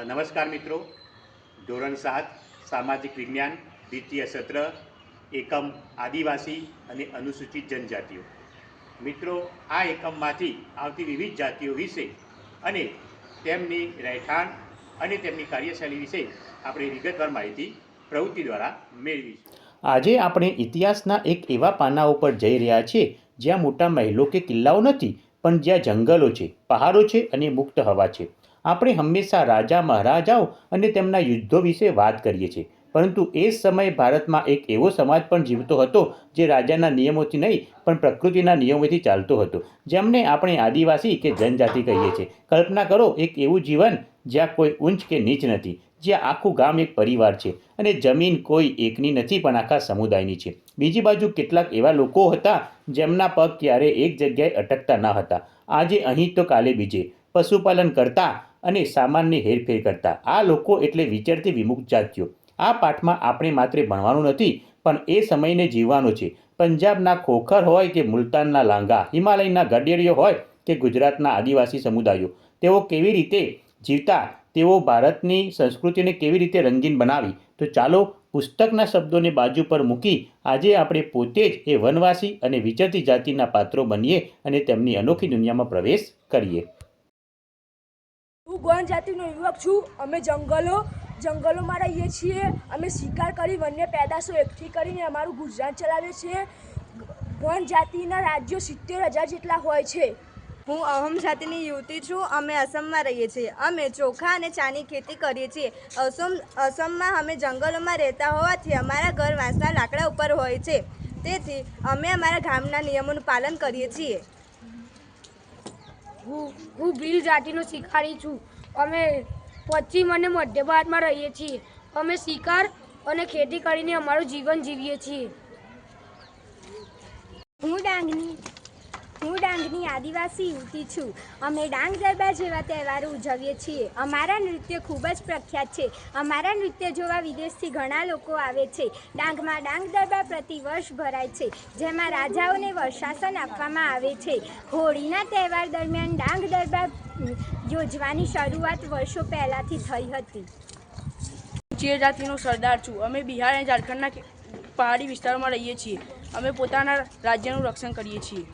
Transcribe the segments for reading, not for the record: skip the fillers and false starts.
નમસ્કાર મિત્રો, ધોરણ 7 સામાજિક વિજ્ઞાન દ્વિતીય સત્ર એકમ આદિવાસી અને અનુસૂચિત જનજાતિઓ. મિત્રો, આ એકમમાંથી આવતી વિવિધ જાતિઓ વિશે અને તેમની રહેઠાણ અને તેમની કાર્યશૈલી વિશે આપણે વિગતવાર માહિતી પ્રવૃત્તિ દ્વારા મેળવીશું. આજે આપણે ઇતિહાસના એક એવા પાના ઉપર જઈ રહ્યા છીએ જ્યાં મોટા મહેલો કે કિલ્લાઓ નથી, પણ જ્યાં જંગલો છે, પહાડો છે અને મુક્ત હવા છે. આપણે હંમેશા રાજા મહારાજાઓ અને તેમના યુદ્ધો વિશે વાત કરીએ છીએ, પરંતુ એ સમયે ભારતમાં એક એવો સમાજ પણ જીવતો હતો જે રાજાના નિયમોથી નહીં પણ પ્રકૃતિના નિયમોથી ચાલતો હતો, જેમને આપણે આદિવાસી કે જનજાતિ કહીએ છીએ. કલ્પના કરો, એક એવું જીવન જ્યાં કોઈ ઊંચ કે નીચ નથી, જ્યાં આખું ગામ એક પરિવાર છે અને જમીન કોઈ એકની નથી પણ આખા સમુદાયની છે. બીજી બાજુ કેટલાક એવા લોકો હતા જેમના પગ ક્યારેય એક જગ્યાએ અટકતા ન હતા. આજે અહીં તો કાલે બીજે, પશુપાલન કરતા અને સામાનની હેરફેર કરતા આ લોકો એટલે વિચરતી વિમુક્ત જાતિઓ. આ પાઠમાં આપણે માત્ર ભણવાનું નથી પણ એ સમયને જીવવાનો છે. પંજાબના ખોખર હોય કે મુલતાનના લાંગા, હિમાલયના ગડેરીઓ હોય કે ગુજરાતના આદિવાસી સમુદાયો, તેઓ કેવી રીતે જીવતા, તેઓ ભારતની સંસ્કૃતિને કેવી રીતે રંગીન બનાવી. તો ચાલો પુસ્તકના શબ્દોને બાજુ પર મૂકી આજે આપણે પોતે જ એ વનવાસી અને વિચરતી જાતિના પાત્રો બનીએ અને તેમની અનોખી દુનિયામાં પ્રવેશ કરીએ. હું ગોંડ જાતિનો યુવક છું. અમે જંગલોમાં રહીએ છીએ. અમે શિકાર કરી વન્ય પેદાશો એકઠી કરીને અમારું ગુજરાન ચલાવીએ છીએ. ગોંડ જાતિના રાજ્યો 70,000 જેટલા હોય છે. હું અહમ જાતિની યુવતી છું. અમે અસમમાં રહીએ છીએ. અમે ચોખા અને ચાની ખેતી કરીએ છીએ. અસમમાં અમે જંગલોમાં રહેતા હોવાથી અમારા ઘર વાંસના લાકડા ઉપર હોય છે. તેથી અમે અમારા ગામના નિયમોનું પાલન કરીએ છીએ. હું ભીલ જાતિનો શિકારી છું. અમે પશ્ચિમ અને મધ્ય ભારતમાં રહીએ છીએ. અમે શિકાર અને ખેતી કરીને અમારું જીવન જીવીએ છીએ. હું ડાંગની આદિવાસી યુવતી છું. અમે ડાંગ ગરબા જેવા તહેવારો ઉજવીએ છીએ. અમારા નૃત્ય ખૂબ જ પ્રખ્યાત છે. અમારા નૃત્ય જોવા વિદેશથી ઘણા લોકો આવે છે. ડાંગમાં ડાંગ ગરબા પ્રતિવર્ષ ભરાય છે, જેમાં રાજાઓને વર્ષાસન આપવામાં આવે છે. હોળીના તહેવાર દરમિયાન ડાંગ ગરબા યોજવાની શરૂઆત વર્ષો પહેલાંથી થઈ હતી. ચીર જાતિનો સરદાર છું. અમે બિહાર અને ઝારખંડના પહાડી વિસ્તારોમાં રહીએ છીએ. અમે પોતાના રાજ્યનું રક્ષણ કરીએ છીએ.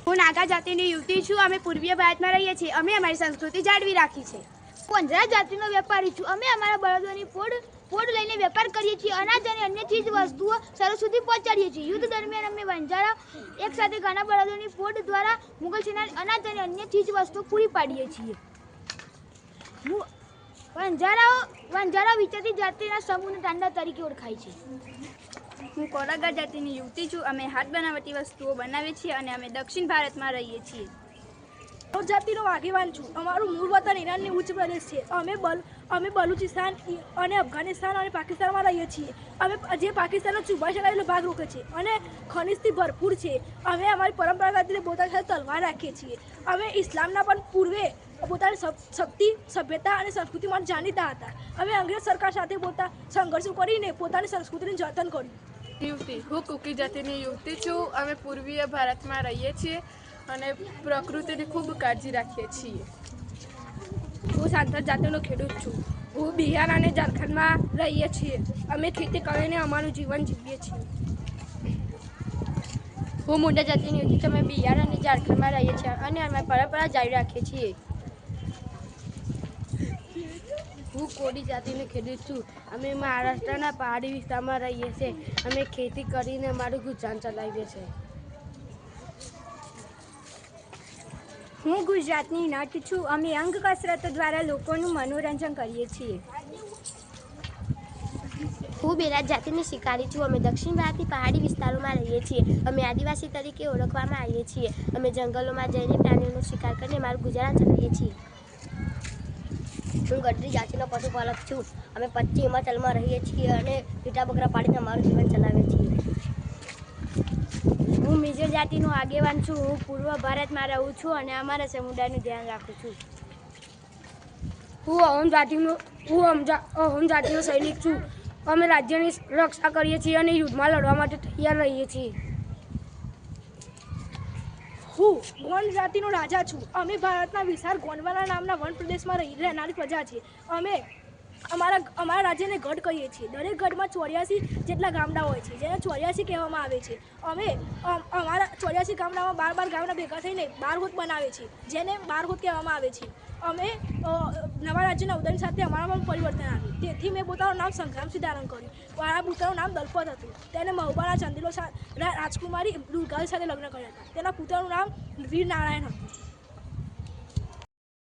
હું નાગા જાતિની યુવતી છું. અમે પૂર્વીય ભારતમાં રહીએ છીએ. અમે અમારી સંસ્કૃતિ જાળવી રાખી છે. હું અંજાર જાતિનો વેપારી છું. અમે અમારા બળદોની ફોડ લઈને વેપાર કરીએ છીએ. અનાજ અને અન્ય ચીજ વસ્તુઓ સરહદ સુધી પહોંચાડીએ છીએ. યુદ્ધ દરમિયાન અમે વંજારા એક સાથે ઘણા બળદોની ફોડ દ્વારા મુગલ સેનાને અનાજ અને અન્ય ચીજ વસ્તુઓ પૂરી પાડીએ છીએ. વંજારાઓ વિચરતી જાતિના સમૂહના તાંડા તરીકે ઓળખાય છે. હું કોલાગા જાતિની યુવતી છું. અમે હાથ બનાવટી વસ્તુઓ બનાવીએ છીએ અને અમે દક્ષિણ ભારતમાં રહીએ છીએ. હું જાતિનો આગેવાન છું. અમારું મૂળ વતન ઈરાનની ઉચ્ચ પ્રદેશ છે. અમે બલુચિસ્તાન અને અફઘાનિસ્તાન અને પાકિસ્તાનમાં રહીએ છીએ. અમે જે પાકિસ્તાનનો ચુબાઈ શકાયેલો ભાગ રોકે છે અને ખનિજથી ભરપૂર છે. અમે અમારી પરંપરાગત રીતે પોતાની સાથે તલવાર રાખીએ છીએ. અમે ઇસ્લામના પણ પૂર્વે પોતાની શક્તિ, સભ્યતા અને સંસ્કૃતિ માટે જાણીતા હતા. અમે અંગ્રેજ સરકાર સાથે સંઘર્ષો કરીને પોતાની સંસ્કૃતિનું જતન કર્યું. યુવતી, હું કુકી જાતિની યુવતી છું. અમે પૂર્વીય ભારતમાં રહીએ છીએ અને પ્રકૃતિની ખૂબ કાળજી રાખીએ છીએ. હું સાંથર જાતિનો ખેડૂત છું. હું બિહાર અને ઝારખંડમાં રહીએ છીએ. અમે ખેતી કરીને અમારું જીવન જીવીએ છીએ. હું મુંડા જાતિની યુવતી છું. અમે બિહાર અને ઝારખંડમાં રહીએ છીએ અને અમે પરંપરા જાળવી રાખીએ છીએ. હું કોડી જાતિનો ખેડૂત છું. અમે મહારાષ્ટ્રના પહાડી વિસ્તારમાં રહીએ છીએ. અમે ખેતી કરીને અમારું ગુજરાન ચલાવીએ છીએ. હું ગુજરાતની નટ છું. અમે અંગ કસરતો દ્વારા લોકોનું મનોરંજન કરીએ છીએ. હું બેરાજ જાતિની શિકારી છું. અમે દક્ષિણ ભારતની પહાડી વિસ્તારોમાં રહીએ છીએ. અમે આદિવાસી તરીકે ઓળખવામાં આવીએ છીએ. અમે જંગલોમાં જઈને પ્રાણીઓનો શિકાર કરીને અમારું ગુજરાન ચલાવીએ છીએ. હું ગઢરી જાતિનો પશુપાલક છું. અમે પશ્ચિમ હિમાચલમાં રહીએ છીએ અને લીટા બકરા પાડીને અમારું જીવન ચલાવીએ છીએ. હું મિઝો જાતિનો આગેવાન છું. હું પૂર્વ ભારતમાં રહું છું અને અમારા સમુદાયનું ધ્યાન રાખું છું. હું અહમ જાતિનો સૈનિક છું. અમે રાજ્યની રક્ષા કરીએ છીએ અને યુદ્ધમાં લડવા માટે તૈયાર રહીએ છીએ. હું ગોંડ જાતિનો રાજા છું. અમે ભારતના વિશાળ ગોંડવાના નામના વન પ્રદેશમાં રહેનારી પ્રજા છીએ. અમે અમારા રાજ્યને ગઢ કહીએ છીએ. દરેક ગઢમાં 84 જેટલા ગામડા હોય છે, જેને 84 કહેવામાં આવે છે. અમે અમારા 84 ગામડામાં 12 ગામડા ભેગા થઈને બારહોત બનાવે છે, જેને બારહોત કહેવામાં આવે છે. અમે નવા રાજ્યના ઉદય સાથે અમારામાં પરિવર્તન આવ્યું. તેથી મેં પોતાનું નામ સંગ્રામસિંહ ધારણ કર્યું. મારા પુત્રનું નામ દલપત હતું. તેને મહુબાના ચંદેલો રાજકુમારી દુર્ગાવી સાથે લગ્ન કર્યા હતા. તેના પુત્રનું નામ વીર નારાયણ હતું.